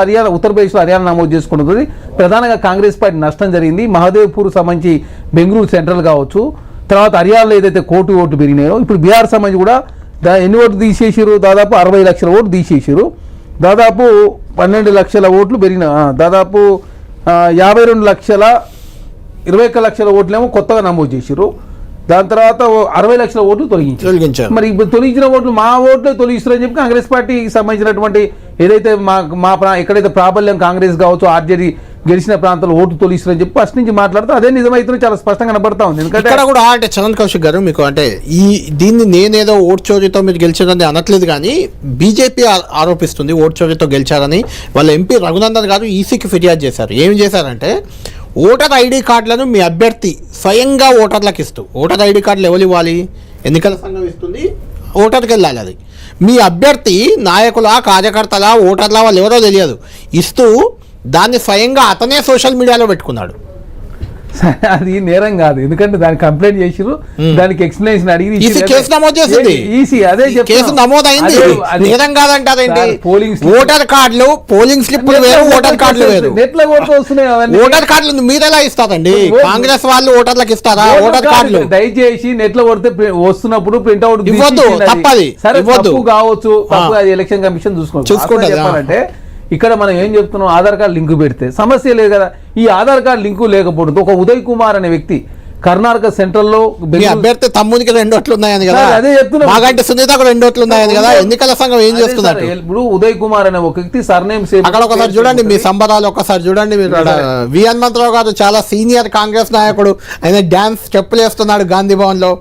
హర్యానా, ఉత్తరప్రదేశ్లో హర్యానా నమోదు చేసుకుంటుంది. ప్రధానంగా కాంగ్రెస్ పార్టీ నష్టం జరిగింది. మహదేవ్పూర్ సంబంధించి బెంగళూరు సెంట్రల్ కావచ్చు, తర్వాత హర్యానాలో ఏదైతే కోటి ఓట్లు పెరిగినాయో, ఇప్పుడు బీహార్ సంబంధించి కూడా ఎన్ని ఓట్లు తీసేసారు? దాదాపు 60 లక్షల ఓట్లు తీసేసారు. దాదాపు 12 లక్షల ఓట్లు పెరిగిన, దాదాపు 52,21 లక్షల ఓట్లేమో కొత్తగా నమోదు చేసారు. దాని తర్వాత 60 లక్షల ఓట్లు తొలగించారు. మరి ఇప్పుడు తొలగించిన ఓట్లు మా ఓట్లు తొలగిస్తారని చెప్పి కాంగ్రెస్ పార్టీకి సంబంధించినటువంటి ఏదైతే మా ఎక్కడైతే ప్రాబల్యం కాంగ్రెస్ కావచ్చు, ఆర్జేడీ గెలిచిన ప్రాంతాల్లో ఓటు తొలగిస్తారని చెప్పి ఫస్ట్ నుంచి మాట్లాడుతూ అదే నిజమైతే చాలా స్పష్టంగా కనబడతా ఉంది. ఎందుకంటే ఇక్కడ కూడా అంటే చరణ్ కౌశిక్ గారు మీకు అంటే దీన్ని నేనేదో ఓటు చోరీతో మీరు గెలిచారని అనట్లేదు, కానీ బీజేపీ ఆరోపిస్తుంది ఓటు చోరీతో గెలిచారని. వాళ్ళ ఎంపీ రఘునందన్ గారు ఈసీకి ఫిర్యాదు చేశారు. ఏం చేశారంటే ఓటర్ ఐడి కార్డులను మీ అభ్యర్థి స్వయంగా ఓటర్లకు ఇస్తూ, ఓటర్ ఐడి కార్డులు ఎవరు ఇవ్వాలి? ఎన్నికల సంఘం ఇస్తుంది, ఓటర్కి వెళ్ళాలి. అది మీ అభ్యర్థి నాయకుల, కార్యకర్తల, ఓటర్ల వాళ్ళు ఎవరో తెలియదు ఇస్తూ దాన్ని స్వయంగా అతనే సోషల్ మీడియాలో పెట్టుకున్నాడు. అది నేరం కాదు, ఎందుకంటే దానికి కంప్లైంట్ చేసిరు, దానికి ఎక్స్ప్లెనేషన్ అడిగి కేసు నమోదు చేసింది. అదే కేసు నమోదైంది, నేరం కాదంటే ఓటర్ కార్డులు, పోలింగ్ స్లిప్లు వేరు, ఓటర్ కార్డులు వేరు. నెట్ల ఓట్లు వస్తున్నాయి. ఓటర్ కార్డులు మీరెలా ఇస్తారండి? కాంగ్రెస్ వాళ్ళు ఓటర్లకు ఇస్తారా ఓటర్ కార్డులు? దయచేసి నెట్ల కొడితే వస్తున్నప్పుడు ప్రింట్అవుట్ ఇవ్వద్దు, తప్పది. ఇవ్వద్దు కావచ్చు, అది ఎలక్షన్ కమిషన్ చూసుకుంటారు. చెప్పాలంటే ఇక్కడ మనం ఏం చెప్తున్నాం, ఆధార్ కార్డు లింకు పెడితే సమస్య లేదు కదా. ఈ ఆధార్ కార్డు లింకు లేకపోవడంతో ఒక ఉదయ్ కుమార్ అనే వ్యక్తి కర్ణాటక సెంట్రల్ లో అభ్యర్థి తమ్మునికి 2 ఓట్లు ఉన్నాయని కదా, అదే చెప్తున్నా. మాకంటే సునీతకు 2 ఓట్లు ఉన్నాయని కదా. ఎన్నికల సంఘం ఏం చేస్తున్నారు? ఇప్పుడు ఉదయ్ కుమార్ అనే ఒక వ్యక్తి సర్నేమ్ సేమ్ అక్కడ ఒకసారి చూడండి, మీ సంబరాలు ఒకసారి చూడండి. మీరు వి హనుమంతరావు గారు చాలా సీనియర్ కాంగ్రెస్ నాయకుడు, ఆయన డ్యాన్స్ చెప్పులు వేస్తున్నాడు గాంధీ భవన్ లో.